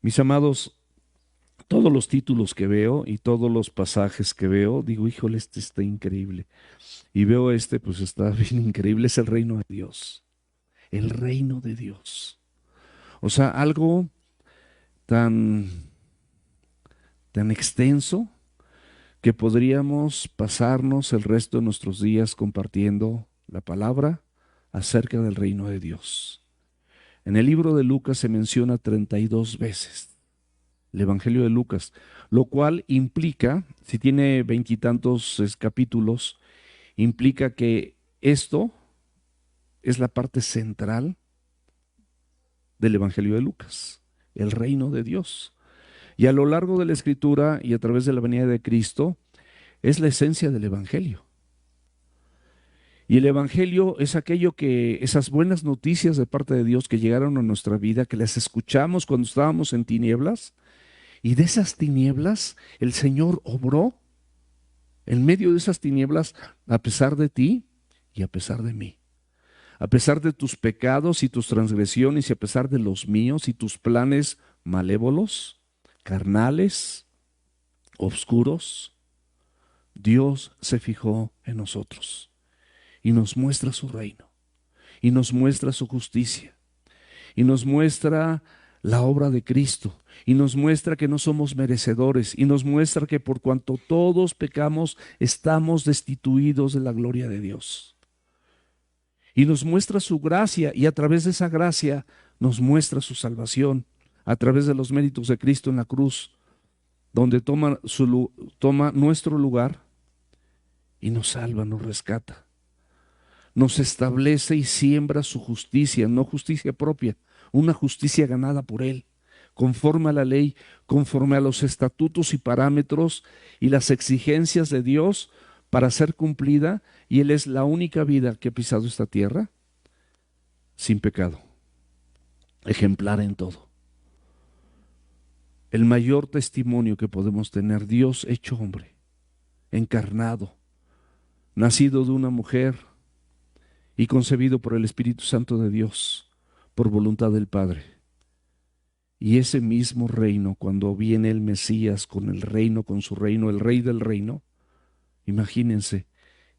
Mis amados, todos los títulos que veo y todos los pasajes que veo, digo, híjole, este está increíble. Y veo este, pues está bien increíble, es el reino de Dios. El reino de Dios. O sea, algo tan, tan extenso que podríamos pasarnos el resto de nuestros días compartiendo la palabra acerca del reino de Dios. En el libro de Lucas se menciona 32 veces el Evangelio de Lucas, lo cual implica, si tiene veintitantos capítulos, implica que esto es la parte central del Evangelio de Lucas, el reino de Dios. Y a lo largo de la Escritura y a través de la venida de Cristo, es la esencia del Evangelio. Y el Evangelio es aquello que, esas buenas noticias de parte de Dios que llegaron a nuestra vida, que las escuchamos cuando estábamos en tinieblas, y de esas tinieblas el Señor obró en medio de esas tinieblas a pesar de ti y a pesar de mí. A pesar de tus pecados y tus transgresiones y a pesar de los míos y tus planes malévolos, carnales, oscuros, Dios se fijó en nosotros y nos muestra su reino y nos muestra su justicia y nos muestra la obra de Cristo y nos muestra que no somos merecedores y nos muestra que por cuanto todos pecamos estamos destituidos de la gloria de Dios. Y nos muestra su gracia y a través de esa gracia nos muestra su salvación a través de los méritos de Cristo en la cruz, donde toma nuestro lugar y nos salva, nos rescata. Nos establece y siembra su justicia, no justicia propia, una justicia ganada por Él, conforme a la ley, conforme a los estatutos y parámetros y las exigencias de Dios para ser cumplida, y Él es la única vida que ha pisado esta tierra sin pecado, ejemplar en todo. El mayor testimonio que podemos tener, Dios hecho hombre, encarnado, nacido de una mujer y concebido por el Espíritu Santo de Dios, por voluntad del Padre. Y ese mismo reino, cuando viene el Mesías con el reino, con su reino, el rey del reino, imagínense,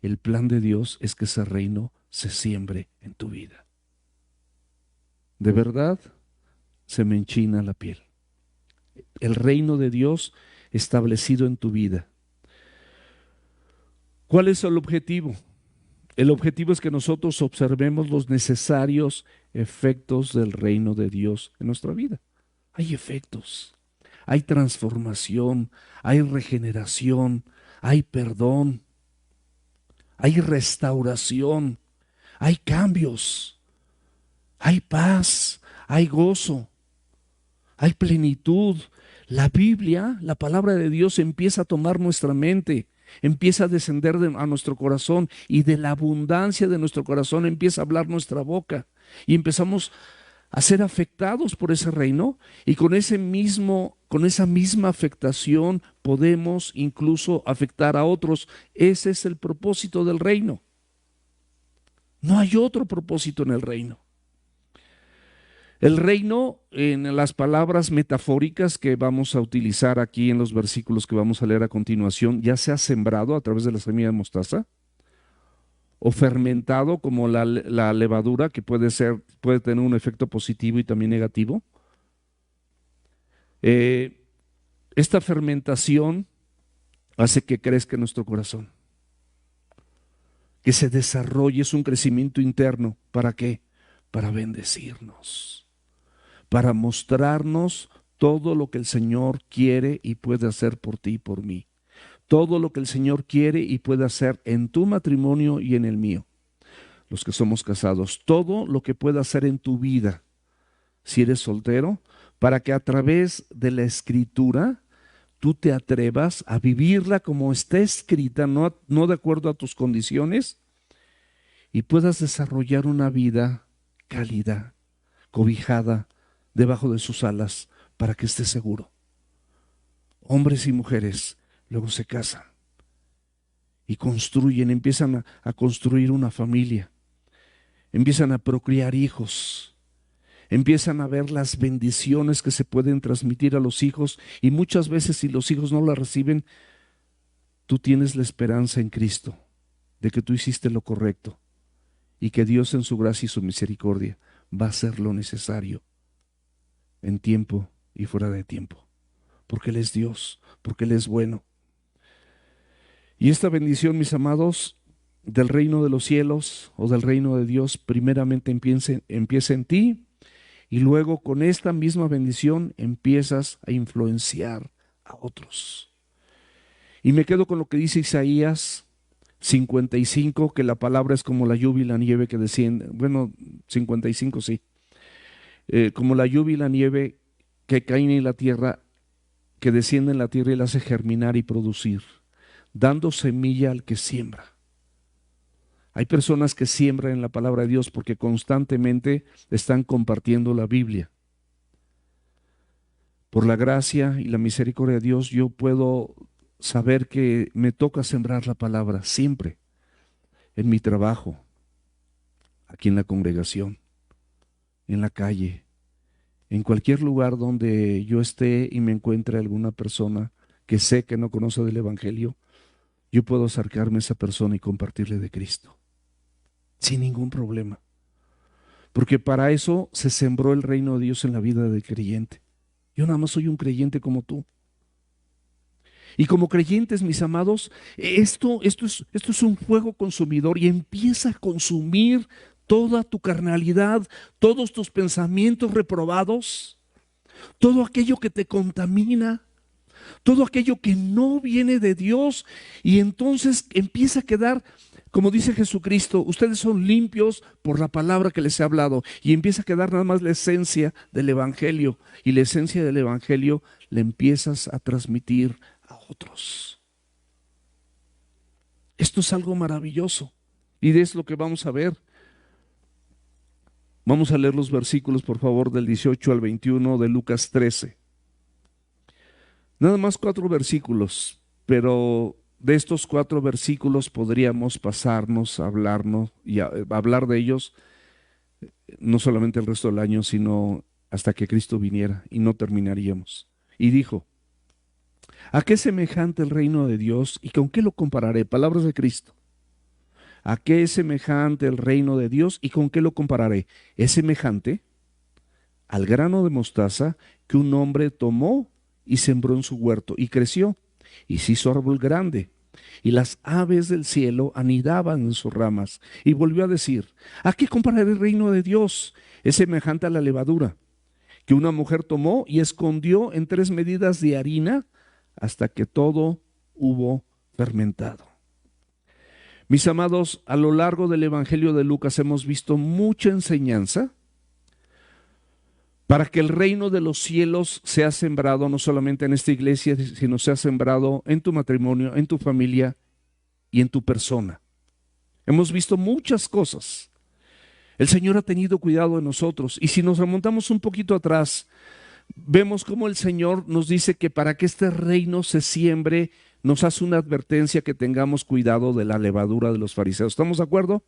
el plan de Dios es que ese reino se siembre en tu vida. De verdad, se me enchina la piel. El reino de Dios establecido en tu vida. ¿Cuál es el objetivo? El objetivo es que nosotros observemos los necesarios efectos del reino de Dios en nuestra vida. Hay efectos, hay transformación, hay regeneración, hay perdón, hay restauración, hay cambios, hay paz, hay gozo, hay plenitud. La Biblia, la palabra de Dios empieza a tomar nuestra mente, empieza a descender a nuestro corazón y de la abundancia de nuestro corazón empieza a hablar nuestra boca y empezamos a ser afectados por ese reino y con esa misma afectación podemos incluso afectar a otros. Ese es el propósito del reino. No hay otro propósito en el reino. El reino, en las palabras metafóricas que vamos a utilizar aquí en los versículos que vamos a leer a continuación, ya sea sembrado a través de la semilla de mostaza o fermentado como la levadura, que puede tener un efecto positivo y también negativo. Esta fermentación hace que crezca en nuestro corazón, que se desarrolle, es un crecimiento interno. ¿Para qué? Para bendecirnos, para mostrarnos todo lo que el Señor quiere y puede hacer por ti y por mí. Todo lo que el Señor quiere y puede hacer en tu matrimonio y en el mío, los que somos casados. Todo lo que puede hacer en tu vida, si eres soltero, para que a través de la Escritura tú te atrevas a vivirla como está escrita, no de acuerdo a tus condiciones, y puedas desarrollar una vida cálida, cobijada debajo de sus alas, para que estés seguro. Hombres y mujeres luego se casan y construyen, empiezan a construir una familia, empiezan a procrear hijos, Empiezan a ver las bendiciones que se pueden transmitir a los hijos y muchas veces si los hijos no las reciben, tú tienes la esperanza en Cristo de que tú hiciste lo correcto y que Dios en su gracia y su misericordia va a hacer lo necesario en tiempo y fuera de tiempo, porque Él es Dios, porque Él es bueno. Y esta bendición, mis amados, del reino de los cielos o del reino de Dios, primeramente empieza en ti y luego con esta misma bendición empiezas a influenciar a otros. Y me quedo con lo que dice Isaías 55, que la palabra es como la lluvia y la nieve que desciende. Bueno, 55 sí. Como la lluvia y la nieve que caen en la tierra, que desciende en la tierra y la hace germinar y producir, dando semilla al que siembra. Hay personas que siembran en la palabra de Dios porque constantemente están compartiendo la Biblia. Por la gracia y la misericordia de Dios, yo puedo saber que me toca sembrar la palabra siempre, en mi trabajo, aquí en la congregación, en la calle, en cualquier lugar donde yo esté y me encuentre alguna persona que sé que no conoce del Evangelio, yo puedo acercarme a esa persona y compartirle de Cristo, sin ningún problema. Porque para eso se sembró el reino de Dios en la vida del creyente. Yo nada más soy un creyente como tú. Y como creyentes, mis amados, esto es un fuego consumidor y empieza a consumir toda tu carnalidad, todos tus pensamientos reprobados, todo aquello que te contamina, todo aquello que no viene de Dios. Y entonces empieza a quedar, como dice Jesucristo, ustedes son limpios por la palabra que les he hablado. Y empieza a quedar nada más la esencia del Evangelio. Y la esencia del Evangelio le empiezas a transmitir a otros. Esto es algo maravilloso y es lo que vamos a ver. Vamos a leer los versículos, por favor, del 18 al 21 de Lucas 13. Nada más 4 versículos, pero de estos 4 versículos podríamos pasarnos a hablarnos y a hablar de ellos no solamente el resto del año, sino hasta que Cristo viniera y no terminaríamos. Y dijo: ¿a qué es semejante el reino de Dios y con qué lo compararé? Palabras de Cristo. ¿A qué es semejante el reino de Dios y con qué lo compararé? Es semejante al grano de mostaza que un hombre tomó y sembró en su huerto y creció y se hizo árbol grande. Y las aves del cielo anidaban en sus ramas. Y volvió a decir: ¿a qué compararé el reino de Dios? Es semejante a la levadura que una mujer tomó y escondió en 3 medidas de harina hasta que todo hubo fermentado. Mis amados, a lo largo del Evangelio de Lucas hemos visto mucha enseñanza para que el reino de los cielos sea sembrado no solamente en esta iglesia, sino sea sembrado en tu matrimonio, en tu familia y en tu persona. Hemos visto muchas cosas. El Señor ha tenido cuidado de nosotros. Y si nos remontamos un poquito atrás, vemos cómo el Señor nos dice que para que este reino se siembre, nos hace una advertencia que tengamos cuidado de la levadura de los fariseos. ¿Estamos de acuerdo?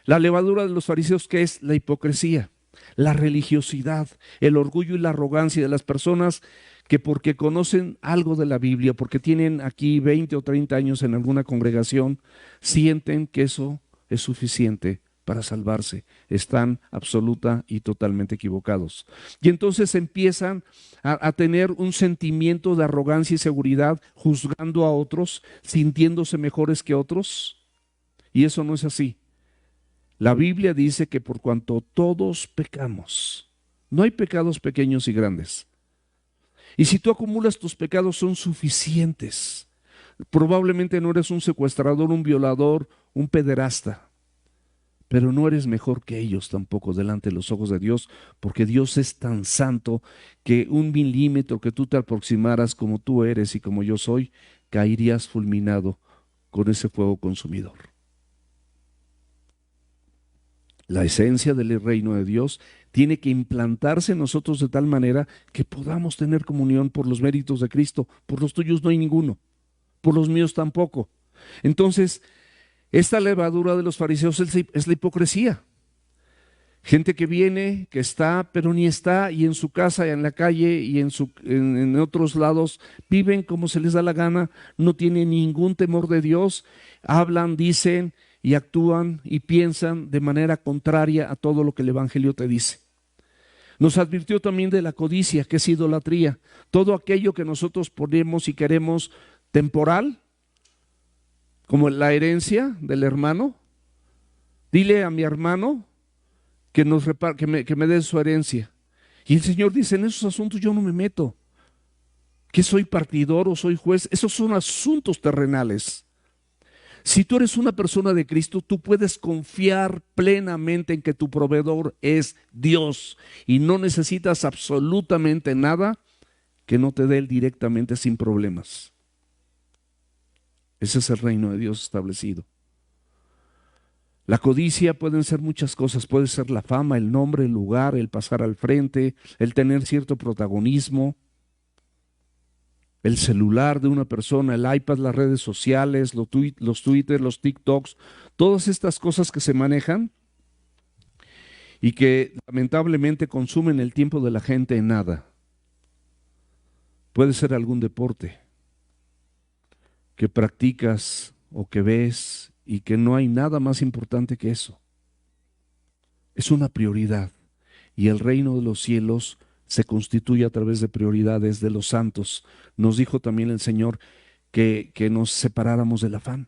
La levadura de los fariseos, ¿qué es? La hipocresía, la religiosidad, el orgullo y la arrogancia de las personas que porque conocen algo de la Biblia, porque tienen aquí 20 o 30 años en alguna congregación, sienten que eso es suficiente para salvarse. Están absoluta y totalmente equivocados. Y entonces empiezan a tener un sentimiento de arrogancia y seguridad, juzgando a otros, sintiéndose mejores que otros. Y eso no es así. La Biblia dice que por cuanto todos pecamos, no hay pecados pequeños y grandes. Y si tú acumulas tus pecados son suficientes. Probablemente no eres un secuestrador, un violador, un pederasta, pero no eres mejor que ellos tampoco delante de los ojos de Dios, porque Dios es tan santo que 1 milímetro que tú te aproximaras como tú eres y como yo soy, caerías fulminado con ese fuego consumidor. La esencia del reino de Dios tiene que implantarse en nosotros de tal manera que podamos tener comunión por los méritos de Cristo. Por los tuyos no hay ninguno, por los míos tampoco. Entonces, esta levadura de los fariseos es la hipocresía. Gente que viene, que está, pero ni está, y en su casa, y en la calle, y en otros lados, viven como se les da la gana, no tienen ningún temor de Dios, hablan, dicen y actúan y piensan de manera contraria a todo lo que el Evangelio te dice. Nos advirtió también de la codicia, que es idolatría. Todo aquello que nosotros ponemos y queremos temporal, como la herencia del hermano. Dile a mi hermano que me dé su herencia. Y el Señor dice, en esos asuntos yo no me meto. ¿Que soy partidor o soy juez? Esos son asuntos terrenales. Si tú eres una persona de Cristo, tú puedes confiar plenamente en que tu proveedor es Dios y no necesitas absolutamente nada que no te dé Él directamente sin problemas. Ese es el reino de Dios establecido. La codicia pueden ser muchas cosas, puede ser la fama, el nombre, el lugar, el pasar al frente, el tener cierto protagonismo, el celular de una persona, el iPad, las redes sociales, los Twitter, los TikToks, todas estas cosas que se manejan y que lamentablemente consumen el tiempo de la gente en nada. Puede ser algún deporte que practicas o que ves y que no hay nada más importante que eso. Es una prioridad y el reino de los cielos se constituye a través de prioridades de los santos. Nos dijo también el Señor que nos separáramos del afán.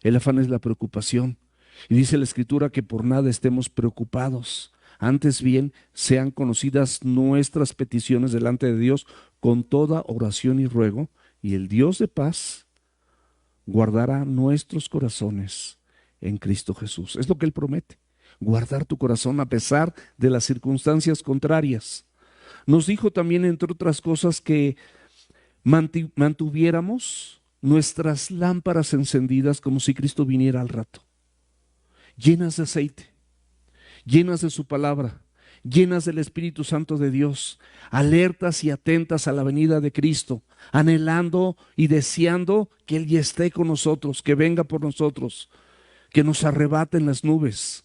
El afán es la preocupación. Y dice la Escritura que por nada estemos preocupados. Antes bien, sean conocidas nuestras peticiones delante de Dios con toda oración y ruego, y el Dios de paz guardará nuestros corazones en Cristo Jesús. Es lo que Él promete, guardar tu corazón a pesar de las circunstancias contrarias. Nos dijo también, entre otras cosas, que mantuviéramos nuestras lámparas encendidas como si Cristo viniera al rato, llenas de aceite, llenas de su palabra, llenas del Espíritu Santo de Dios, alertas y atentas a la venida de Cristo, anhelando y deseando que Él ya esté con nosotros, que venga por nosotros, que nos arrebate en las nubes.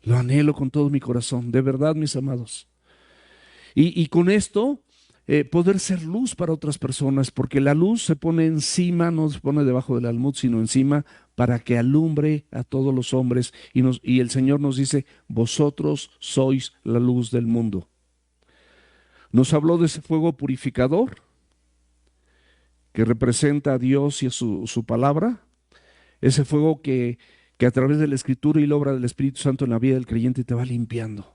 Lo anhelo con todo mi corazón, de verdad, mis amados. Y con esto poder ser luz para otras personas, porque la luz se pone encima, no se pone debajo del almud, sino encima para que alumbre a todos los hombres. Y el Señor nos dice, vosotros sois la luz del mundo. Nos habló de ese fuego purificador que representa a Dios y a su palabra, ese fuego que a través de la Escritura y la obra del Espíritu Santo en la vida del creyente te va limpiando.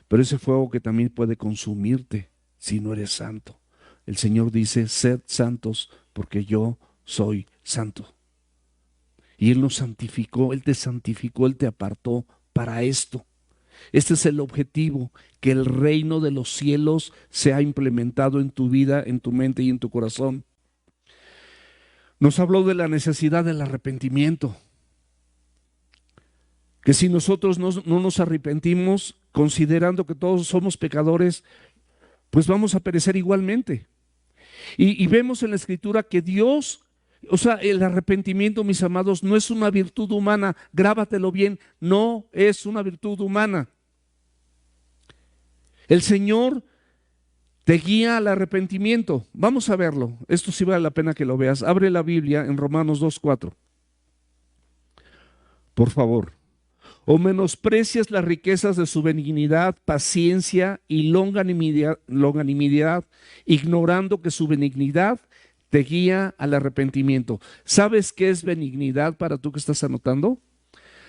Pero ese fuego que también puede consumirte si no eres santo. El Señor dice, sed santos porque yo soy santo. Y Él nos santificó, Él te santificó, Él te apartó para esto. Este es el objetivo, que el reino de los cielos sea implementado en tu vida, en tu mente y en tu corazón. Nos habló de la necesidad del arrepentimiento. Que si nosotros no nos arrepentimos, considerando que todos somos pecadores, pues vamos a perecer igualmente. Y vemos en la Escritura que Dios, o sea, el arrepentimiento, mis amados, no es una virtud humana, grábatelo bien, no es una virtud humana. El Señor te guía al arrepentimiento. Vamos a verlo, esto sí vale la pena que lo veas. Abre la Biblia en Romanos 2:4. Por favor. ¿O menosprecias las riquezas de su benignidad, paciencia y longanimidad, ignorando que su benignidad te guía al arrepentimiento? ¿Sabes qué es benignidad para tú que estás anotando?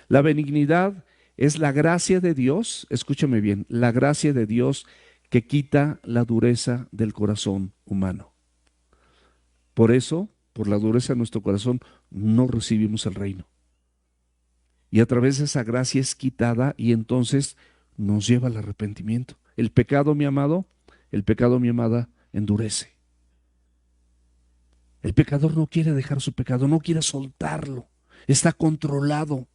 La benignidad es la gracia de Dios, escúchame bien, la gracia de Dios que quita la dureza del corazón humano. Por eso, por la dureza de nuestro corazón, no recibimos el reino. Y a través de esa gracia es quitada y entonces nos lleva al arrepentimiento. El pecado, mi amado, el pecado, mi amada, endurece. El pecador no quiere dejar su pecado, no quiere soltarlo. Está controlado,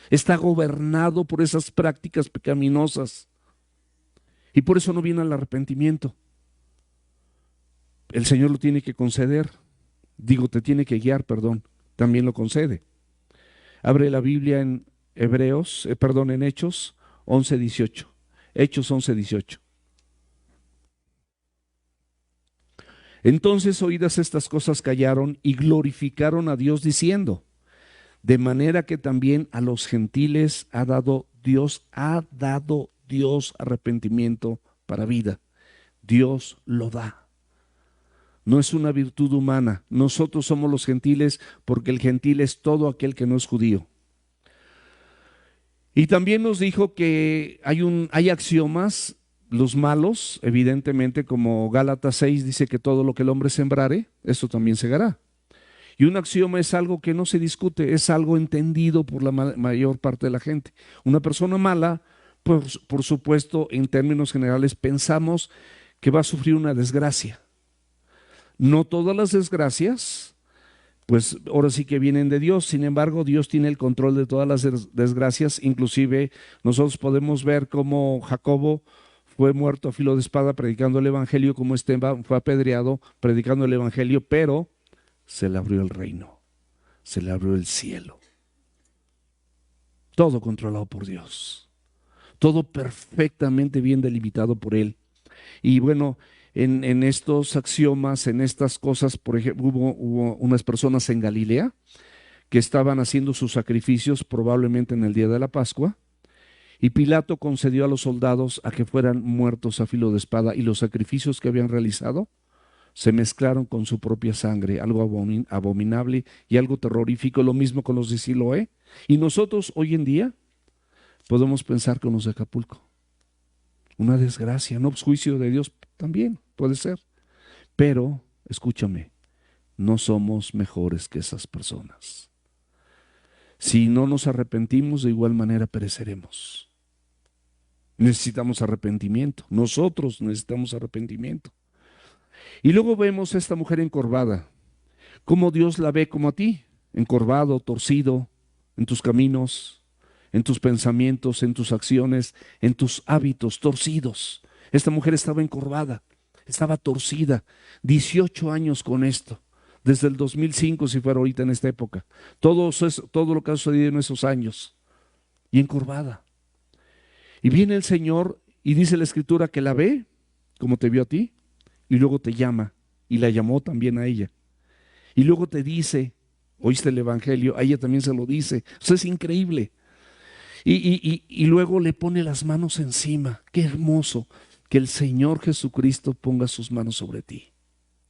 está gobernado por esas prácticas pecaminosas. Y por eso no viene al arrepentimiento. El Señor lo tiene que conceder. Digo, te tiene que guiar, perdón. También lo concede. Abre la Biblia en en Hechos 11:18. Hechos 11:18. Entonces, oídas estas cosas, callaron y glorificaron a Dios diciendo, de manera que también a los gentiles ha dado Dios arrepentimiento para vida. Dios lo da. No es una virtud humana. Nosotros somos los gentiles porque el gentil es todo aquel que no es judío. Y también nos dijo que hay axiomas, los malos, evidentemente, como Gálatas 6 dice que todo lo que el hombre sembrare, esto también segará. Y un axioma es algo que no se discute, es algo entendido por la mayor parte de la gente. Una persona mala, pues, por supuesto, en términos generales, pensamos que va a sufrir una desgracia. No todas las desgracias, pues ahora sí que vienen de Dios. Sin embargo, Dios tiene el control de todas las desgracias. Inclusive nosotros podemos ver cómo Jacobo fue muerto a filo de espada predicando el evangelio, como Esteban fue apedreado predicando el evangelio, pero se le abrió el reino, se le abrió el cielo. Todo controlado por Dios, todo perfectamente bien delimitado por Él. Y bueno, en estos axiomas, en estas cosas, por ejemplo, hubo unas personas en Galilea que estaban haciendo sus sacrificios probablemente en el día de la Pascua, y Pilato concedió a los soldados a que fueran muertos a filo de espada, y los sacrificios que habían realizado se mezclaron con su propia sangre, algo abominable y algo terrorífico, lo mismo con los de Siloé. Y nosotros hoy en día podemos pensar con los de Acapulco. Una desgracia, no, pues juicio de Dios también puede ser. Pero, escúchame, no somos mejores que esas personas. Si no nos arrepentimos, de igual manera pereceremos. Necesitamos arrepentimiento. Nosotros necesitamos arrepentimiento. Y luego vemos a esta mujer encorvada. ¿Cómo Dios la ve como a ti? Encorvado, torcido, en tus caminos, en tus pensamientos, en tus acciones, en tus hábitos, torcidos. Esta mujer estaba encorvada, estaba torcida, 18 años con esto, desde el 2005 si fuera ahorita en esta época. Todo lo que ha sucedido en esos años, y encorvada. Y viene el Señor y dice la Escritura que la ve, como te vio a ti, y luego te llama, y la llamó también a ella. Y luego te dice, oíste el Evangelio, a ella también se lo dice. Eso es increíble. Y luego le pone las manos encima. Qué hermoso que el Señor Jesucristo ponga sus manos sobre ti.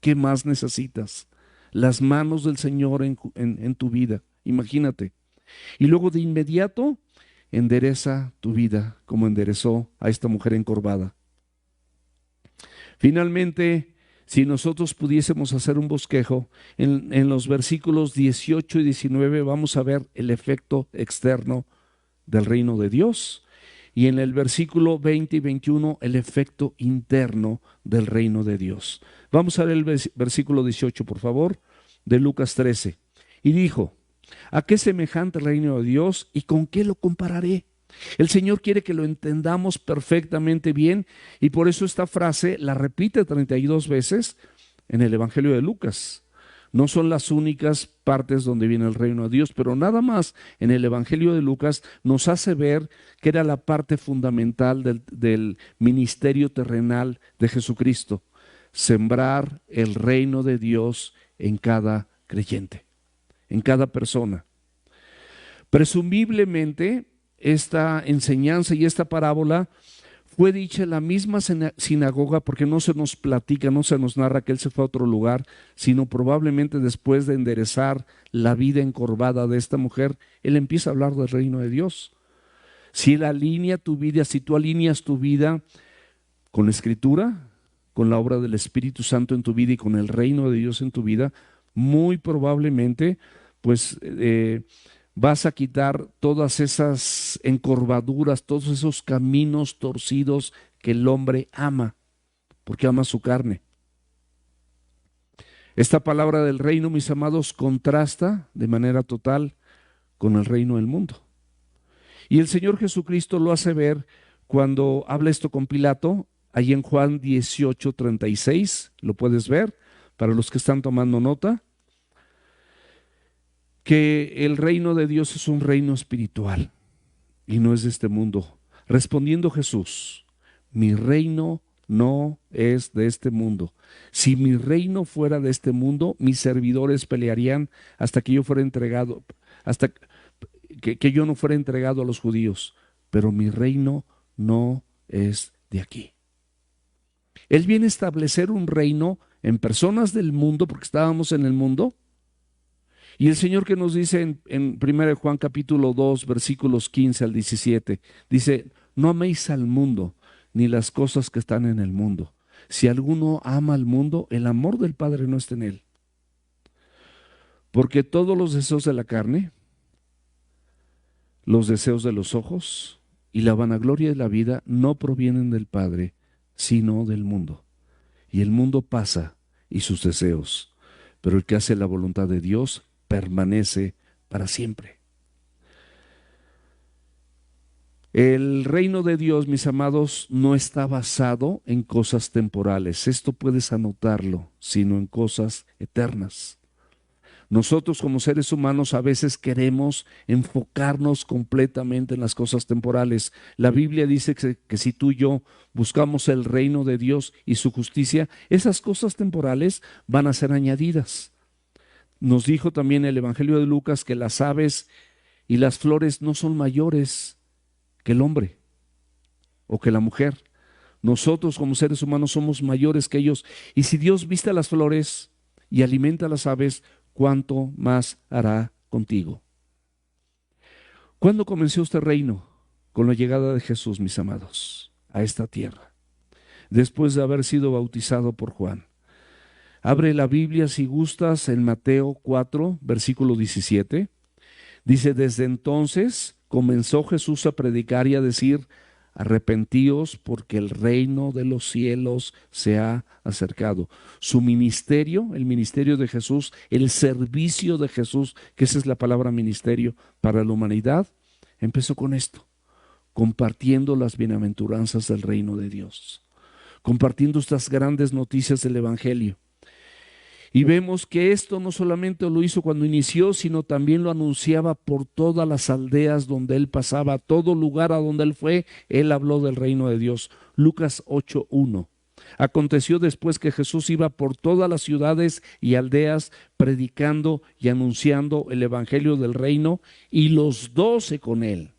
¿Qué más necesitas? Las manos del Señor en tu vida. Imagínate. Y luego de inmediato endereza tu vida como enderezó a esta mujer encorvada. Finalmente, si nosotros pudiésemos hacer un bosquejo, en los versículos 18 y 19 vamos a ver el efecto externo del reino de Dios, y en el versículo 20 y 21 el efecto interno del reino de Dios. Vamos a ver el versículo 18, por favor, de Lucas 13. Y dijo, ¿a qué semejante el reino de Dios y con qué lo compararé? El Señor quiere que lo entendamos perfectamente bien, y por eso esta frase la repite 32 veces en el Evangelio de Lucas. No son las únicas partes donde viene el reino de Dios, pero nada más en el Evangelio de Lucas nos hace ver que era la parte fundamental del ministerio terrenal de Jesucristo: sembrar el reino de Dios en cada creyente, en cada persona. Presumiblemente, esta enseñanza y esta parábola fue dicha en la misma sinagoga, porque no se nos platica, no se nos narra que él se fue a otro lugar, sino probablemente después de enderezar la vida encorvada de esta mujer, él empieza a hablar del reino de Dios. Si él alinea tu vida, si tú alineas tu vida con la Escritura, con la obra del Espíritu Santo en tu vida y con el reino de Dios en tu vida, muy probablemente, pues vas a quitar todas esas encorvaduras, todos esos caminos torcidos que el hombre ama, porque ama su carne. Esta palabra del reino, mis amados, contrasta de manera total con el reino del mundo. Y el Señor Jesucristo lo hace ver cuando habla esto con Pilato, ahí en Juan 18:36, lo puedes ver, para los que están tomando nota, que el reino de Dios es un reino espiritual. y no es de este mundo. Respondiendo Jesús, mi reino no es de este mundo. Si mi reino fuera de este mundo, mis servidores pelearían hasta que yo fuera entregado, hasta que yo no fuera entregado a los judíos. Pero mi reino no es de aquí. Él viene a establecer un reino en personas del mundo, porque estábamos en el mundo. Y el Señor que nos dice en 1 Juan capítulo 2, versículos 15 al 17, dice, no améis al mundo, ni las cosas que están en el mundo. Si alguno ama al mundo, el amor del Padre no está en él. Porque todos los deseos de la carne, los deseos de los ojos y la vanagloria de la vida no provienen del Padre, sino del mundo. Y el mundo pasa y sus deseos, pero el que hace la voluntad de Dios permanece para siempre. El reino de Dios, mis amados, no está basado en cosas temporales. Esto puedes anotarlo, sino en cosas eternas. Nosotros como seres humanos a veces queremos enfocarnos completamente en las cosas temporales. La Biblia dice que si tú y yo buscamos el reino de Dios y su justicia, esas cosas temporales van a ser añadidas. Nos dijo también el Evangelio de Lucas que las aves y las flores no son mayores que el hombre o que la mujer. Nosotros como seres humanos somos mayores que ellos. Y si Dios viste a las flores y alimenta a las aves, ¿cuánto más hará contigo? ¿Cuándo comenzó este reino? Con la llegada de Jesús, mis amados, a esta tierra, después de haber sido bautizado por Juan. Abre la Biblia si gustas en Mateo 4, versículo 17. Dice, desde entonces comenzó Jesús a predicar y a decir, arrepentíos porque el reino de los cielos se ha acercado. Su ministerio, el ministerio de Jesús, el servicio de Jesús, que esa es la palabra ministerio para la humanidad, empezó con esto, compartiendo las bienaventuranzas del reino de Dios, compartiendo estas grandes noticias del Evangelio. Y vemos que esto no solamente lo hizo cuando inició, sino también lo anunciaba por todas las aldeas donde él pasaba, todo lugar a donde él fue, él habló del reino de Dios. Lucas 8:1. Aconteció después que Jesús iba por todas las ciudades y aldeas predicando y anunciando el evangelio del reino, y los 12 con él.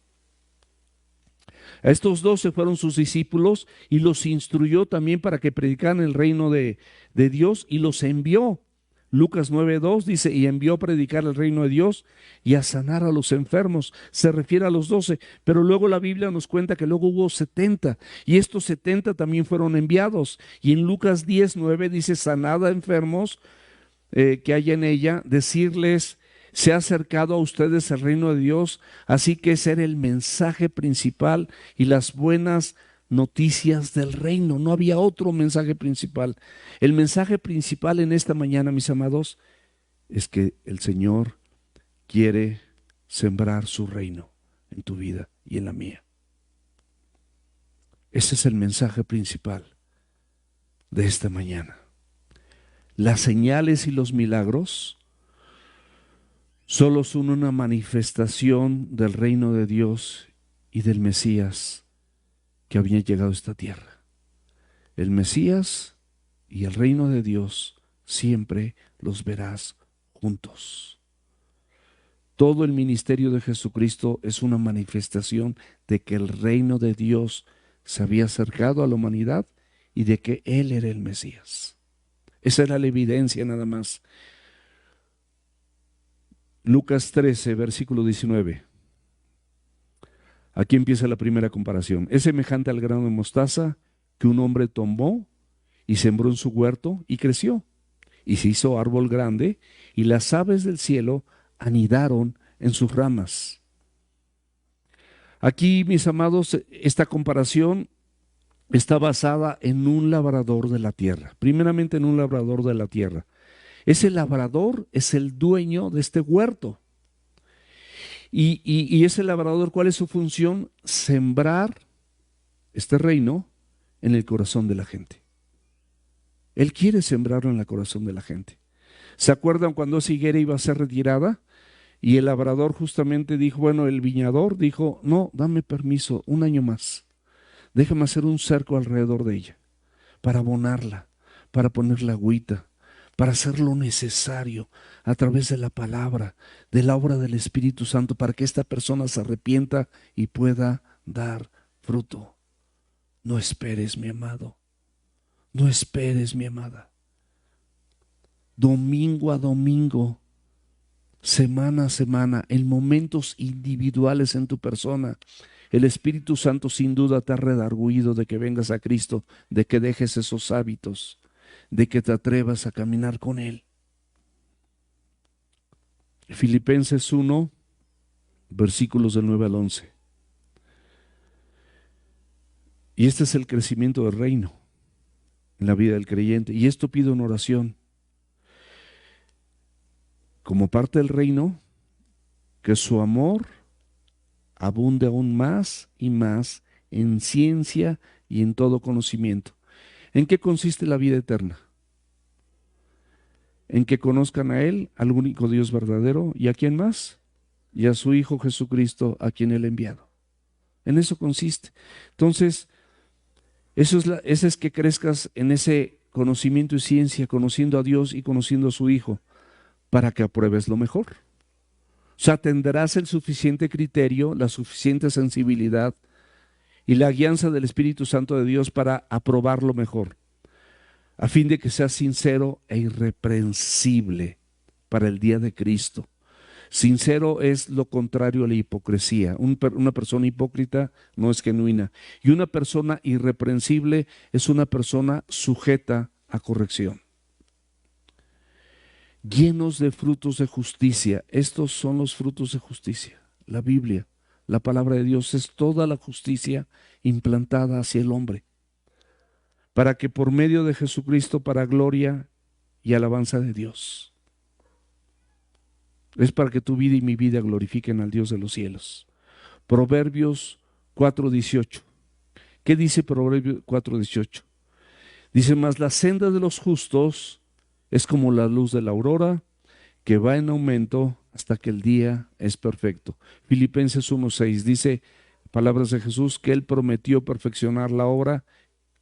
A estos 12 fueron sus discípulos y los instruyó también para que predicaran el reino de Dios y los envió. Lucas 9:2 dice, y envió a predicar el reino de Dios y a sanar a los enfermos. Se refiere a los 12, pero luego la Biblia nos cuenta que luego hubo 70 y estos 70 también fueron enviados. Y en Lucas 10:9 dice, sanad a enfermos que hay en ella, decirles, se ha acercado a ustedes el reino de Dios, así que ese era el mensaje principal y las buenas noticias del reino. No había otro mensaje principal. El mensaje principal en esta mañana, mis amados, es que el Señor quiere sembrar su reino en tu vida y en la mía. Ese es el mensaje principal de esta mañana. Las señales y los milagros solo son una manifestación del reino de Dios y del Mesías que había llegado a esta tierra. El Mesías y el reino de Dios siempre los verás juntos. Todo el ministerio de Jesucristo es una manifestación de que el reino de Dios se había acercado a la humanidad y de que Él era el Mesías. Esa era la evidencia nada más. Lucas 13, versículo 19. Aquí empieza la primera comparación. Es semejante al grano de mostaza que un hombre tomó y sembró en su huerto y creció y se hizo árbol grande y las aves del cielo anidaron en sus ramas. Aquí, mis amados, esta comparación está basada en un labrador de la tierra, primeramente en un labrador de la tierra. Ese labrador es el dueño de este huerto. Y ese labrador, ¿cuál es su función? Sembrar este reino en el corazón de la gente. Él quiere sembrarlo en el corazón de la gente. ¿Se acuerdan cuando esa higuera iba a ser retirada? Y el labrador justamente dijo, bueno, el viñador dijo, no, dame permiso, un año más. Déjame hacer un cerco alrededor de ella, para abonarla, para ponerle agüita, para hacer lo necesario a través de la palabra, de la obra del Espíritu Santo, para que esta persona se arrepienta y pueda dar fruto. No esperes, mi amado. No esperes, mi amada. Domingo a domingo, semana a semana, en momentos individuales en tu persona, el Espíritu Santo sin duda te ha redarguido de que vengas a Cristo, de que dejes esos hábitos, de que te atrevas a caminar con Él. Filipenses 1, versículos del 9 al 11. Y este es el crecimiento del reino en la vida del creyente. Y esto pido en oración. Como parte del reino, que su amor abunde aún más y más en ciencia y en todo conocimiento. ¿En qué consiste la vida eterna? En que conozcan a Él, al único Dios verdadero, ¿y a quién más? Y a su Hijo Jesucristo, a quien Él ha enviado. En eso consiste. Entonces, ese es que crezcas en ese conocimiento y ciencia, conociendo a Dios y conociendo a su Hijo, para que apruebes lo mejor. O sea, tendrás el suficiente criterio, la suficiente sensibilidad y la guianza del Espíritu Santo de Dios para aprobar lo mejor, a fin de que seas sincero e irreprensible para el día de Cristo. Sincero es lo contrario a la hipocresía. Una persona hipócrita no es genuina. Y una persona irreprensible es una persona sujeta a corrección. Llenos de frutos de justicia. Estos son los frutos de justicia. La Biblia, la palabra de Dios, es toda la justicia implantada hacia el hombre, para que por medio de Jesucristo, para gloria y alabanza de Dios. Es para que tu vida y mi vida glorifiquen al Dios de los cielos. Proverbios 4:18. ¿Qué dice Proverbios 4:18? Dice, mas la senda de los justos es como la luz de la aurora, que va en aumento hasta que el día es perfecto. Filipenses 1:6 dice, palabras de Jesús, que Él prometió perfeccionar la obra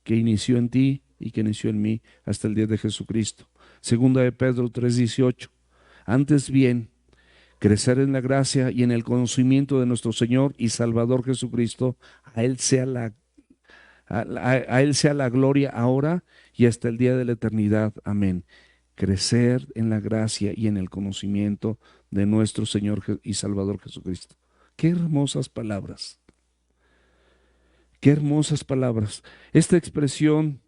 que inició en ti y que inició en mí hasta el día de Jesucristo. Segunda de Pedro 3:18. Antes bien, crecer en la gracia y en el conocimiento de nuestro Señor y Salvador Jesucristo, a Él sea la gloria ahora y hasta el día de la eternidad. Amén. Crecer en la gracia y en el conocimiento de nuestro Señor y Salvador Jesucristo. Qué hermosas palabras. Qué hermosas palabras. Esta expresión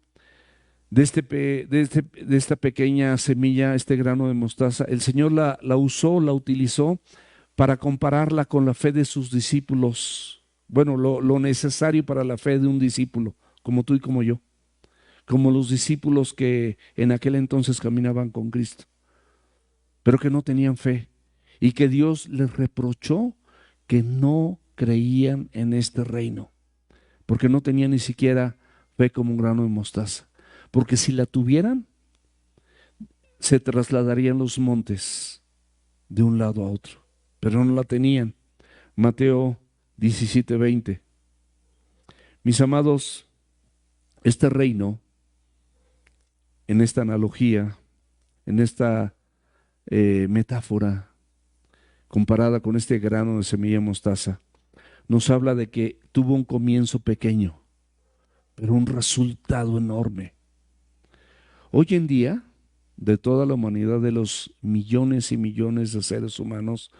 de esta pequeña semilla, este grano de mostaza, el Señor la usó, la utilizó para compararla con la fe de sus discípulos. Bueno, lo necesario para la fe de un discípulo, como tú y como yo, como los discípulos que en aquel entonces caminaban con Cristo, pero que no tenían fe y que Dios les reprochó que no creían en este reino, porque no tenían ni siquiera fe como un grano de mostaza. Porque si la tuvieran, se trasladarían los montes de un lado a otro, pero no la tenían. Mateo 17:20. Mis amados, este reino, en esta analogía, en esta metáfora comparada con este grano de semilla de mostaza, nos habla de que tuvo un comienzo pequeño, pero un resultado enorme. Hoy en día, de toda la humanidad, de los millones y millones de seres humanos,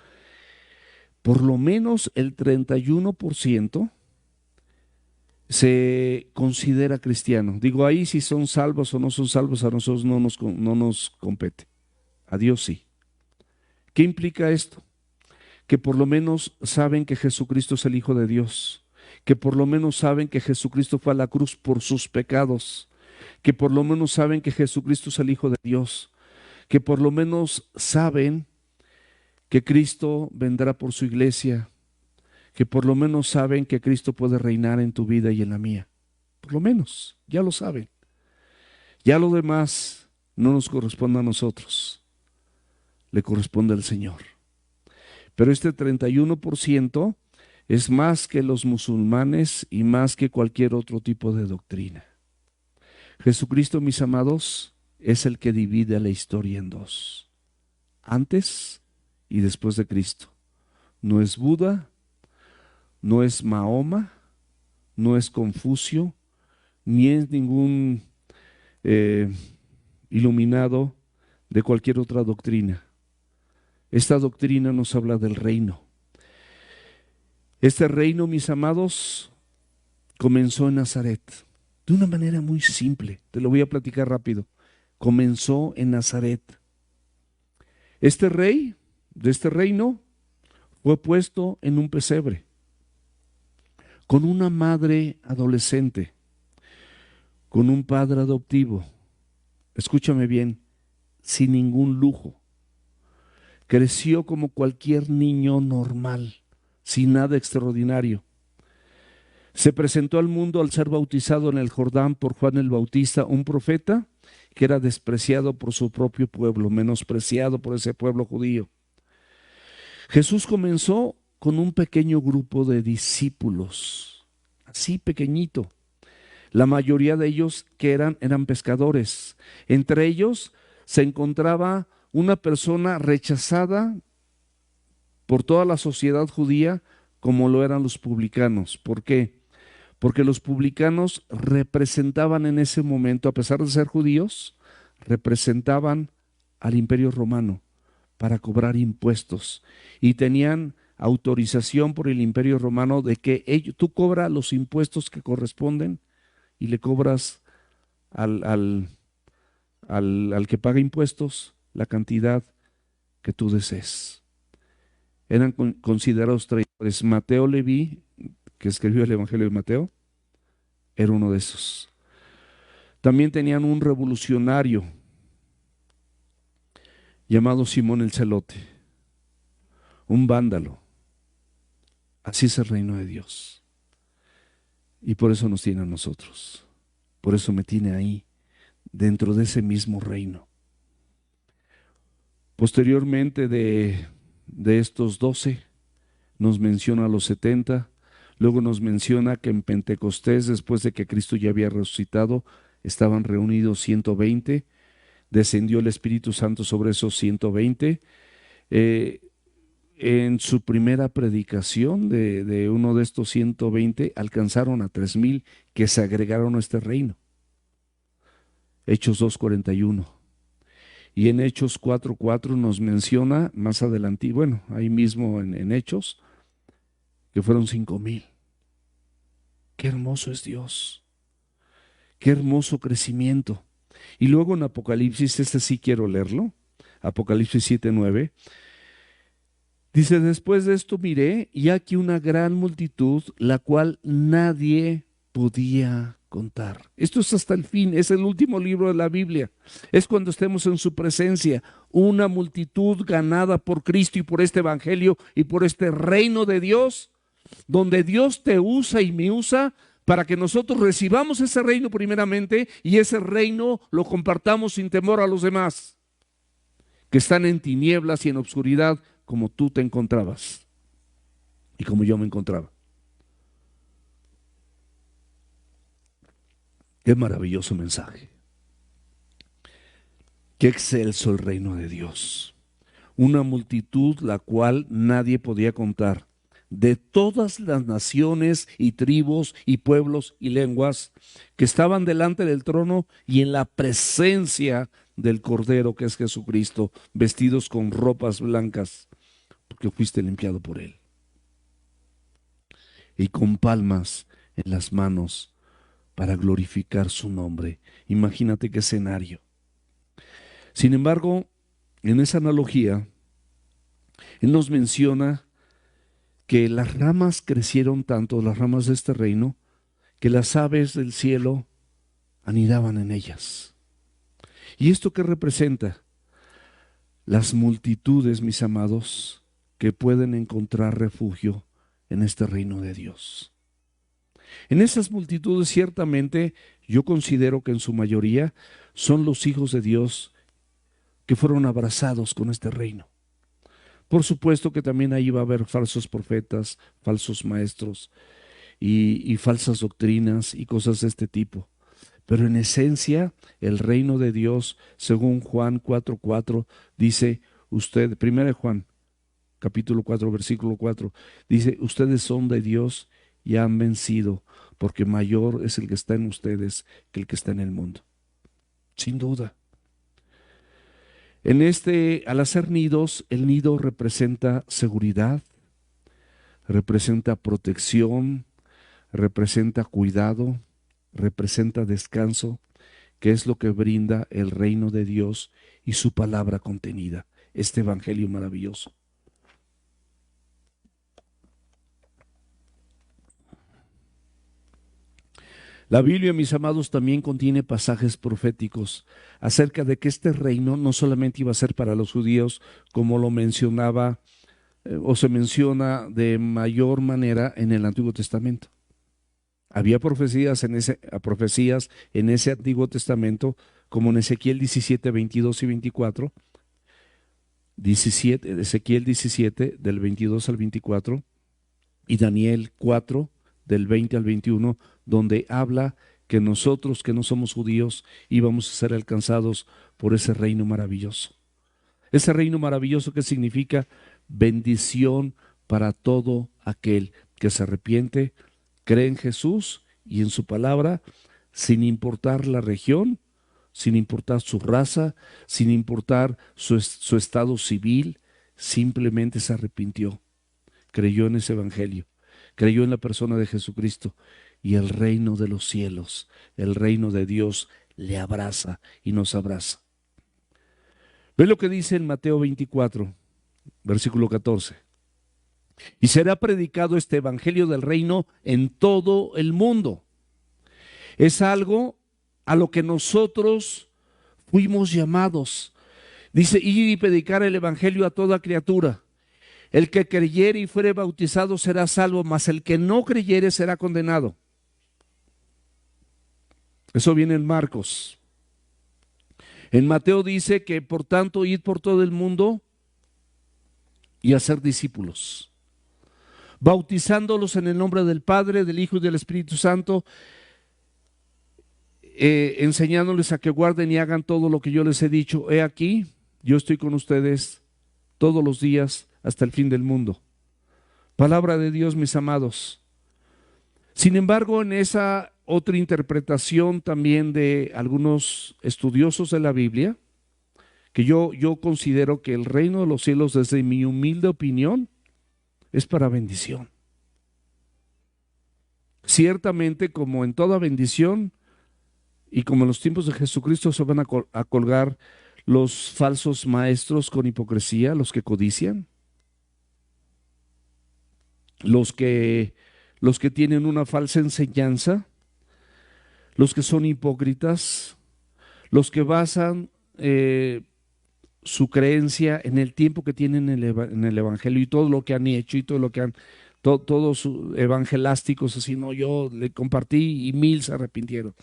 por lo menos el 31% se considera cristiano. Digo, ahí si son salvos o no son salvos, a nosotros no nos compete. A Dios sí. ¿Qué implica esto? Que por lo menos saben que Jesucristo es el Hijo de Dios, que por lo menos saben que Jesucristo fue a la cruz por sus pecados, que por lo menos saben que Jesucristo es el Hijo de Dios, que por lo menos saben que Cristo vendrá por su iglesia, que por lo menos saben que Cristo puede reinar en tu vida y en la mía. Por lo menos, ya lo saben. Ya lo demás no nos corresponde a nosotros, le corresponde al Señor. Pero este 31% es más que los musulmanes y más que cualquier otro tipo de doctrina. Jesucristo, mis amados, es el que divide la historia en dos, antes y después de Cristo. No es Buda, no es Mahoma, no es Confucio, ni es ningún iluminado de cualquier otra doctrina. Esta doctrina nos habla del reino. Este reino, mis amados, comenzó en Nazaret, de una manera muy simple. Te lo voy a platicar rápido. Comenzó en Nazaret. Este rey de este reino fue puesto en un pesebre con una madre adolescente, con un padre adoptivo. Escúchame bien, sin ningún lujo. Creció como cualquier niño normal, sin nada extraordinario. Se presentó al mundo al ser bautizado en el Jordán por Juan el Bautista, un profeta que era despreciado por su propio pueblo, menospreciado por ese pueblo judío. Jesús comenzó con un pequeño grupo de discípulos, así pequeñito. La mayoría de ellos que eran pescadores. Entre ellos se encontraba una persona rechazada por toda la sociedad judía, como lo eran los publicanos. ¿Por qué? Porque los publicanos representaban en ese momento, a pesar de ser judíos, representaban al Imperio Romano para cobrar impuestos y tenían autorización por el Imperio Romano de que tú cobras los impuestos que corresponden y le cobras al que paga impuestos la cantidad que tú desees. Eran considerados traidores. Mateo Leví, que escribió el Evangelio de Mateo, era uno de esos. También tenían un revolucionario llamado Simón el Celote, un vándalo. Así es el reino de Dios. Y por eso nos tiene a nosotros. Por eso me tiene ahí, dentro de ese mismo reino. Posteriormente de estos 12, nos menciona a los 70. Luego nos menciona que en Pentecostés, después de que Cristo ya había resucitado, estaban reunidos 120. Descendió el Espíritu Santo sobre esos 120. En su primera predicación de uno de estos 120, alcanzaron a 3,000 que se agregaron a este reino. Hechos 2:41. Y en Hechos 4:4 nos menciona más adelante, bueno, ahí mismo en Hechos, que fueron 5,000. Qué hermoso es Dios. Qué hermoso crecimiento. Y luego en Apocalipsis, este sí quiero leerlo, Apocalipsis 7:9, dice: después de esto miré, y aquí una gran multitud, la cual nadie podía contar. Esto es hasta el fin, es el último libro de la Biblia. Es cuando estemos en su presencia, una multitud ganada por Cristo y por este evangelio y por este reino de Dios, donde Dios te usa y me usa para que nosotros recibamos ese reino primeramente y ese reino lo compartamos sin temor a los demás, que están en tinieblas y en obscuridad como tú te encontrabas y como yo me encontraba. Qué maravilloso mensaje. Qué excelso el reino de Dios. Una multitud la cual nadie podía contar, de todas las naciones y tribus y pueblos y lenguas que estaban delante del trono y en la presencia del Cordero, que es Jesucristo, vestidos con ropas blancas, porque fuiste limpiado por Él, y con palmas en las manos para glorificar su nombre. Imagínate qué escenario. Sin embargo, en esa analogía, Él nos menciona que las ramas crecieron tanto, las ramas de este reino, que las aves del cielo anidaban en ellas. ¿Y esto qué representa? Las multitudes, mis amados, que pueden encontrar refugio en este reino de Dios. En esas multitudes, ciertamente, yo considero que en su mayoría son los hijos de Dios que fueron abrazados con este reino. Por supuesto que también ahí va a haber falsos profetas, falsos maestros y falsas doctrinas y cosas de este tipo. Pero en esencia, el reino de Dios, según Juan 4:4, dice usted, 1 Juan, capítulo 4, versículo 4, dice, ustedes son de Dios y han vencido, porque mayor es el que está en ustedes que el que está en el mundo. Sin duda. Al hacer nidos, el nido representa seguridad, representa protección, representa cuidado, representa descanso, que es lo que brinda el reino de Dios y su palabra contenida, este evangelio maravilloso. La Biblia, mis amados, también contiene pasajes proféticos acerca de que este reino no solamente iba a ser para los judíos, como lo mencionaba o se menciona de mayor manera en el Antiguo Testamento. Había profecías en ese Antiguo Testamento, como en Ezequiel 17, 22 y 24, Ezequiel 17, del 22 al 24, y Daniel 4, del 20 al 21, donde habla que nosotros que no somos judíos íbamos a ser alcanzados por ese reino maravilloso. Ese reino maravilloso que significa bendición para todo aquel que se arrepiente, cree en Jesús y en su palabra, sin importar la región, sin importar su raza, sin importar su estado civil, simplemente se arrepintió, creyó en ese evangelio, creyó en la persona de Jesucristo y el reino de los cielos, el reino de Dios le abraza y nos abraza. Ve lo que dice en Mateo 24, versículo 14. Y será predicado este evangelio del reino en todo el mundo. Es algo a lo que nosotros fuimos llamados. Dice, ir y predicar el evangelio a toda criatura. El que creyere y fuere bautizado será salvo, mas el que no creyere será condenado. Eso viene en Marcos. En Mateo dice que por tanto id por todo el mundo y hacer discípulos, bautizándolos en el nombre del Padre, del Hijo y del Espíritu Santo, enseñándoles a que guarden y hagan todo lo que yo les he dicho. He aquí, yo estoy con ustedes todos los días hasta el fin del mundo. Palabra de Dios, mis amados. Sin embargo, en esa otra interpretación también de algunos estudiosos de la Biblia, que yo considero que el reino de los cielos, desde mi humilde opinión, es para bendición. Ciertamente, como en toda bendición y como en los tiempos de Jesucristo, se van a colgar los falsos maestros con hipocresía, los que codician, los que tienen una falsa enseñanza, los que son hipócritas, los que basan su creencia en el tiempo que tienen en el evangelio y todo lo que han hecho y todo lo que han, todos evangelásticos, así, no, yo le compartí y 1000 se arrepintieron.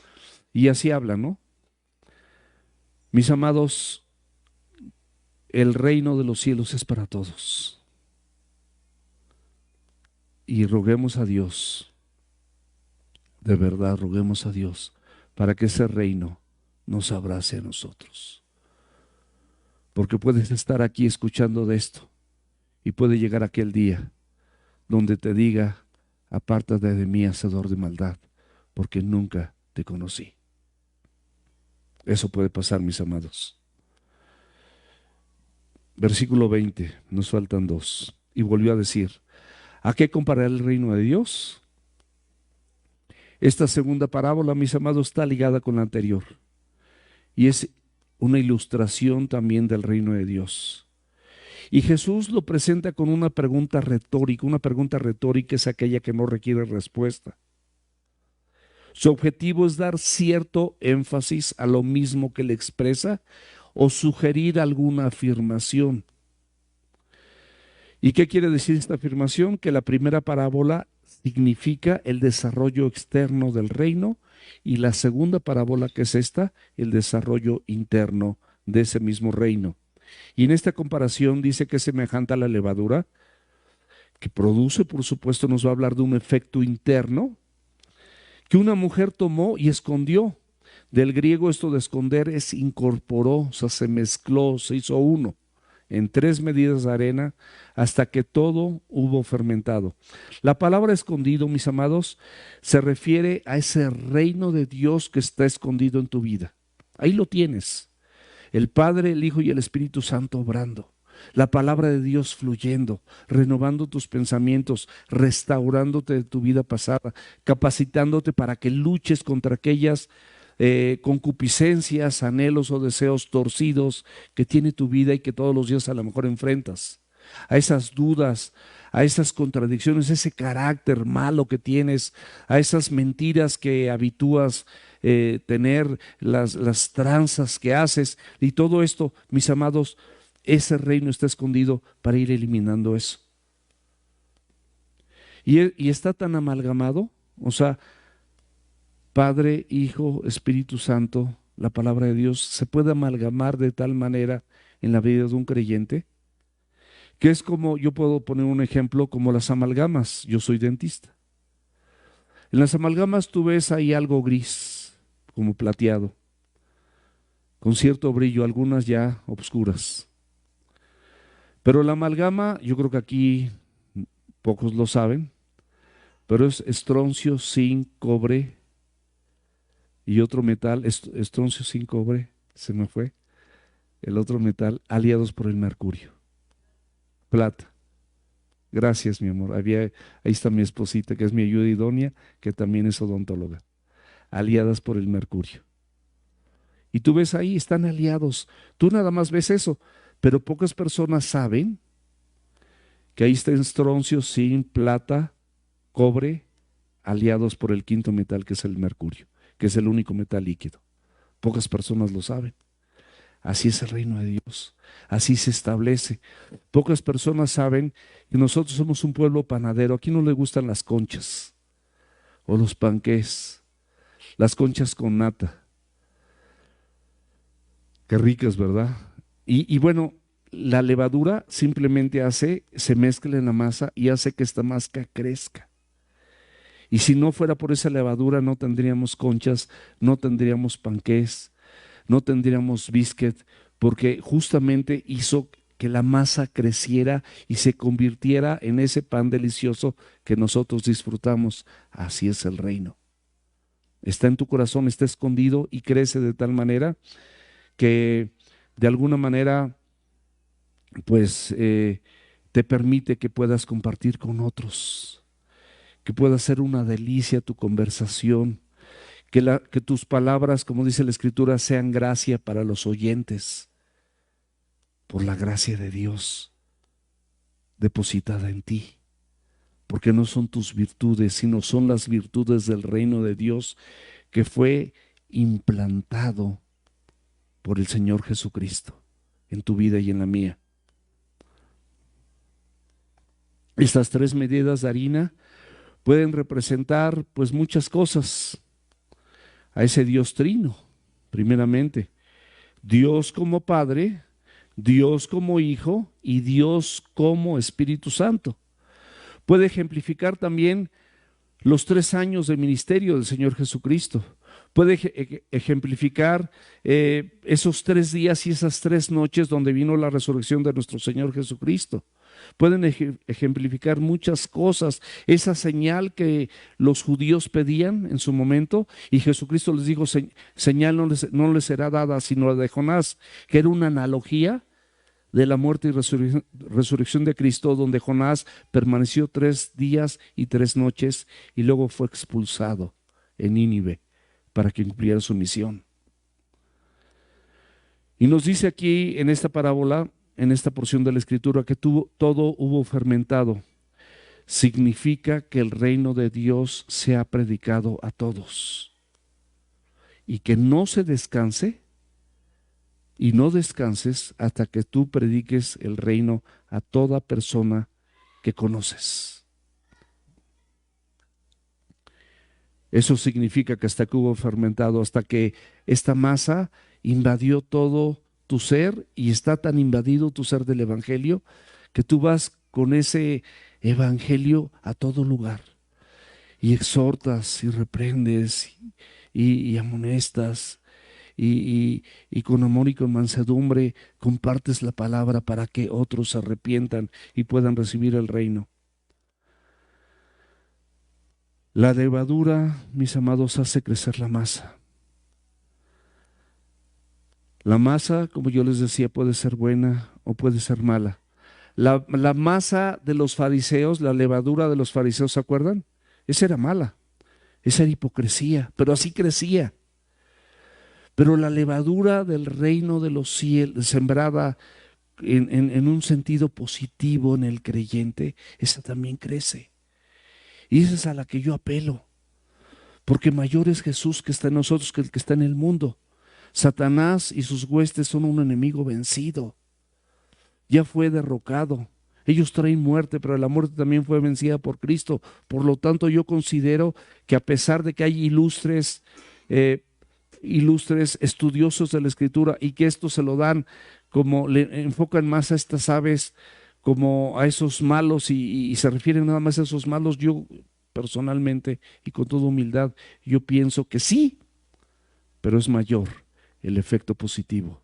Y así hablan, ¿no? Mis amados, el reino de los cielos es para todos. Y roguemos a Dios, de verdad roguemos a Dios, para que ese reino nos abrace a nosotros. Porque puedes estar aquí escuchando de esto y puede llegar aquel día donde te diga, apártate de mí, hacedor de maldad, porque nunca te conocí. Eso puede pasar, mis amados. Versículo 20, nos faltan 2. Y volvió a decir, ¿a qué comparar el reino de Dios? Esta segunda parábola, mis amados, está ligada con la anterior. Y es una ilustración también del reino de Dios. Y Jesús lo presenta con una pregunta retórica. Una pregunta retórica es aquella que no requiere respuesta. Su objetivo es dar cierto énfasis a lo mismo que le expresa o sugerir alguna afirmación. ¿Y qué quiere decir esta afirmación? Que la primera parábola significa el desarrollo externo del reino y la segunda parábola, que es esta, el desarrollo interno de ese mismo reino. Y en esta comparación dice que es semejante a la levadura, que produce, por supuesto, nos va a hablar de un efecto interno, que una mujer tomó y escondió. Del griego esto de esconder es incorporó, o sea, se mezcló, se hizo uno en 3 medidas de arena hasta que todo hubo fermentado. La palabra escondido, mis amados, se refiere a ese reino de Dios que está escondido en tu vida. Ahí lo tienes. El Padre, el Hijo y el Espíritu Santo obrando. La palabra de Dios fluyendo, renovando tus pensamientos, restaurándote de tu vida pasada, capacitándote para que luches contra aquellas concupiscencias, anhelos o deseos torcidos que tiene tu vida y que todos los días a lo mejor enfrentas. A esas dudas, a esas contradicciones, ese carácter malo que tienes, a esas mentiras que habitúas tener, las tranzas que haces y todo esto, mis amados, ese reino está escondido para ir eliminando eso. Y está tan amalgamado, o sea, Padre, Hijo, Espíritu Santo, la palabra de Dios, se puede amalgamar de tal manera en la vida de un creyente, que es como, yo puedo poner un ejemplo, como las amalgamas. Yo soy dentista. En las amalgamas tú ves ahí algo gris, como plateado, con cierto brillo, algunas ya obscuras. Pero la amalgama, yo creo que aquí pocos lo saben, pero es estroncio, zinc, cobre y otro metal, estroncio, zinc, cobre, se me fue, el otro metal, aliados por el mercurio, plata. Gracias, mi amor. Ahí está mi esposita, que es mi ayuda idónea, que también es odontóloga. Aliadas por el mercurio. Y tú ves ahí, están aliados. Tú nada más ves eso, pero pocas personas saben que ahí está estroncio, zinc, plata, cobre, aliados por el quinto metal, que es el mercurio, que es el único metal líquido. Pocas personas lo saben. Así es el reino de Dios. Así se establece. Pocas personas saben que nosotros somos un pueblo panadero. Aquí no le gustan las conchas o los panqués, las conchas con nata. Qué ricas, ¿verdad? Y bueno, la levadura simplemente se mezcla en la masa y hace que esta masa crezca. Y si no fuera por esa levadura, no tendríamos conchas, no tendríamos panqués, no tendríamos biscuit, porque justamente hizo que la masa creciera y se convirtiera en ese pan delicioso que nosotros disfrutamos. Así es el reino. Está en tu corazón, está escondido y crece de tal manera que de alguna manera, pues, te permite que puedas compartir con otros, que pueda ser una delicia tu conversación, que tus palabras, como dice la Escritura, sean gracia para los oyentes, por la gracia de Dios depositada en ti, porque no son tus virtudes, sino son las virtudes del reino de Dios que fue implantado por el Señor Jesucristo en tu vida y en la mía. Estas 3 medidas de harina pueden representar pues muchas cosas a ese Dios trino, primeramente. Dios como Padre, Dios como Hijo y Dios como Espíritu Santo. Puede ejemplificar también los 3 años de ministerio del Señor Jesucristo. Puede ejemplificar esos 3 días y esas 3 noches donde vino la resurrección de nuestro Señor Jesucristo. Pueden ejemplificar muchas cosas. Esa señal que los judíos pedían en su momento, y Jesucristo les dijo, señal no les será dada sino la de Jonás, que era una analogía de la muerte y resurrección de Cristo, donde Jonás permaneció 3 días y 3 noches y luego fue expulsado en Nínive para que cumpliera su misión. Y nos dice aquí en esta parábola, en esta porción de la Escritura, que todo hubo fermentado. Significa que el reino de Dios se ha predicado a todos y que no se descanse y no descanses hasta que tú prediques el reino a toda persona que conoces. Eso significa que hasta que hubo fermentado, hasta que esta masa invadió todo tu ser y está tan invadido tu ser del Evangelio que tú vas con ese Evangelio a todo lugar y exhortas y reprendes y amonestas y con amor y con mansedumbre compartes la palabra para que otros se arrepientan y puedan recibir el reino. La levadura, mis amados, hace crecer la masa. La masa, como yo les decía, puede ser buena o puede ser mala. La masa de los fariseos, la levadura de los fariseos, ¿se acuerdan? Esa era mala, esa era hipocresía, pero así crecía. Pero la levadura del reino de los cielos, sembrada en un sentido positivo en el creyente, esa también crece. Y esa es a la que yo apelo, porque mayor es Jesús que está en nosotros que el que está en el mundo. Satanás y sus huestes son un enemigo vencido, ya fue derrocado. Ellos traen muerte, pero la muerte también fue vencida por Cristo. Por lo tanto, yo considero que a pesar de que hay ilustres estudiosos de la Escritura y que esto se lo dan como le enfocan más a estas aves como a esos malos y se refieren nada más a esos malos, yo personalmente y con toda humildad, yo pienso que sí, pero es mayor el efecto positivo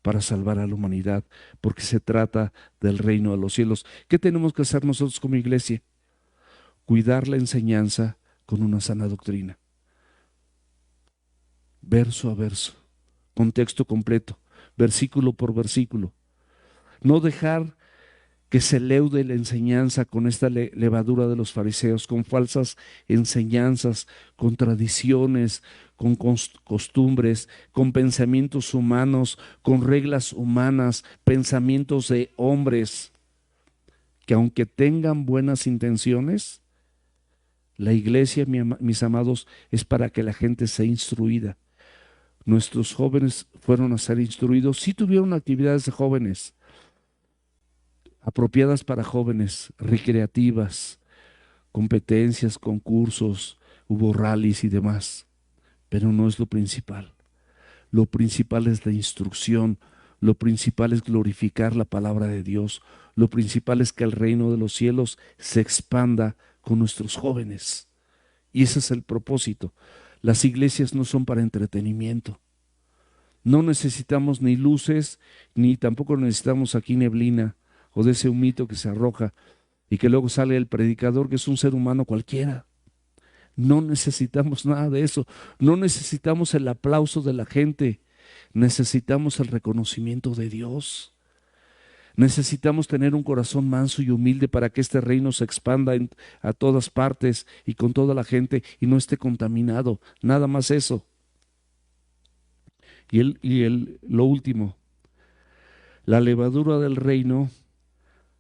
para salvar a la humanidad, porque se trata del reino de los cielos. ¿Qué tenemos que hacer nosotros como iglesia? Cuidar la enseñanza con una sana doctrina, verso a verso, contexto completo, versículo por versículo. No dejar que se leude la enseñanza con esta levadura de los fariseos, con falsas enseñanzas, con tradiciones, con costumbres, con pensamientos humanos, con reglas humanas, pensamientos de hombres, que aunque tengan buenas intenciones, la iglesia, mis amados, es para que la gente sea instruida. Nuestros jóvenes fueron a ser instruidos, sí tuvieron actividades de jóvenes, apropiadas para jóvenes, recreativas, competencias, concursos, hubo rallies y demás, pero no es lo principal. Lo principal es la instrucción, lo principal es glorificar la palabra de Dios, lo principal es que el reino de los cielos se expanda con nuestros jóvenes. Y ese es el propósito. Las iglesias no son para entretenimiento. No necesitamos ni luces, ni tampoco necesitamos aquí neblina o de ese humito que se arroja y que luego sale el predicador que es un ser humano cualquiera. No necesitamos nada de eso. No necesitamos el aplauso de la gente. Necesitamos el reconocimiento de Dios. Necesitamos tener un corazón manso y humilde para que este reino se expanda a todas partes y con toda la gente y no esté contaminado. Nada más eso. Lo último, la levadura del reino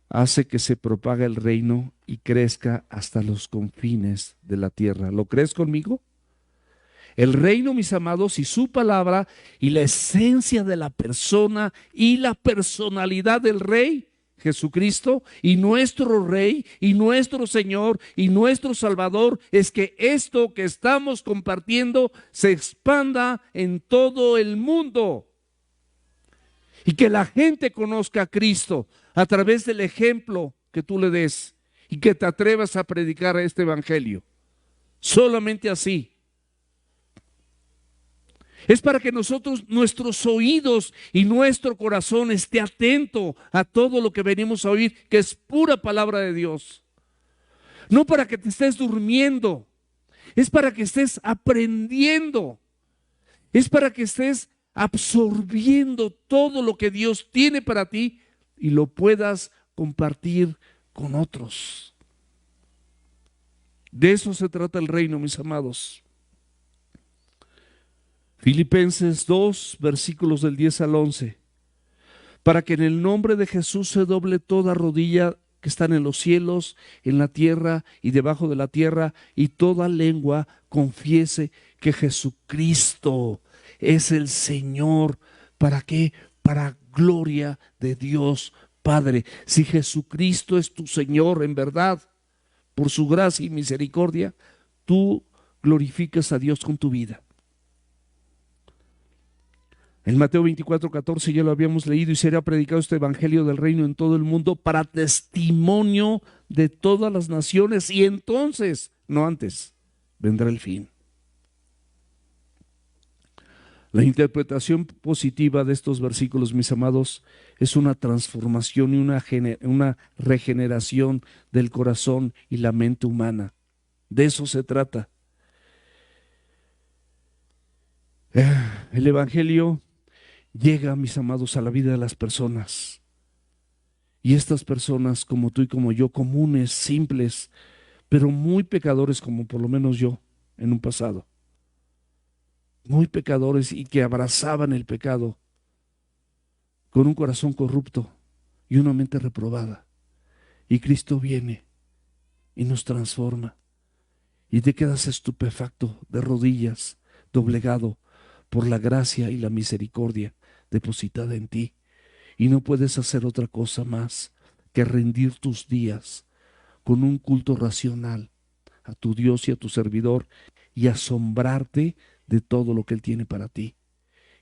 hace que se propague el reino y crezca hasta los confines de la tierra. ¿Lo crees conmigo? El reino, mis amados, y su palabra y la esencia de la persona y la personalidad del Rey Jesucristo y nuestro Rey y nuestro Señor y nuestro Salvador es que esto que estamos compartiendo se expanda en todo el mundo y que la gente conozca a Cristo a través del ejemplo que tú le des y que te atrevas a predicar este evangelio. Solamente así. Es para que nosotros, nuestros oídos y nuestro corazón esté atento a todo lo que venimos a oír, que es pura palabra de Dios. No para que te estés durmiendo, es para que estés aprendiendo, es para que estés absorbiendo todo lo que Dios tiene para ti y lo puedas compartir con otros. De eso se trata el reino, mis amados. Filipenses 2, versículos del 10 al 11. Para que en el nombre de Jesús se doble toda rodilla que están en los cielos, en la tierra y debajo de la tierra, y toda lengua confiese que Jesucristo es el Señor. ¿Para qué? Para gloria de Dios Padre. Si Jesucristo es tu Señor en verdad, por su gracia y misericordia, tú glorificas a Dios con tu vida. En Mateo 24:14 ya lo habíamos leído: y será predicado este evangelio del reino en todo el mundo para testimonio de todas las naciones, y entonces, no antes, vendrá el fin. La interpretación positiva de estos versículos, mis amados, es una transformación y una regeneración del corazón y la mente humana. De eso se trata. El evangelio llega, mis amados, a la vida de las personas. Y estas personas, como tú y como yo, comunes, simples, pero muy pecadores, como por lo menos yo en un pasado, muy pecadores y que abrazaban el pecado con un corazón corrupto y una mente reprobada. Y Cristo viene y nos transforma. Y te quedas estupefacto, de rodillas, doblegado por la gracia y la misericordia depositada en ti. Y no puedes hacer otra cosa más que rendir tus días con un culto racional a tu Dios y a tu servidor, y asombrarte de todo lo que Él tiene para ti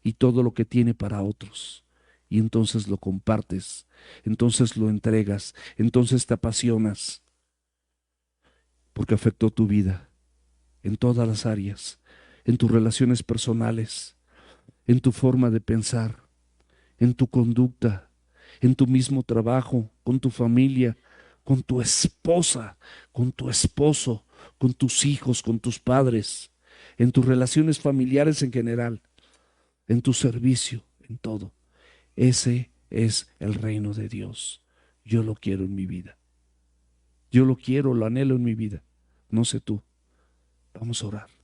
y todo lo que tiene para otros. Y entonces lo compartes, entonces lo entregas, entonces te apasionas, porque afectó tu vida en todas las áreas, en tus relaciones personales, en tu forma de pensar, en tu conducta, en tu mismo trabajo, con tu familia, con tu esposa, con tu esposo, con tus hijos, con tus padres, en tus relaciones familiares en general, en tu servicio, en todo. Ese es el reino de Dios. Yo lo quiero en mi vida. Yo lo quiero, lo anhelo en mi vida. No sé tú. Vamos a orar.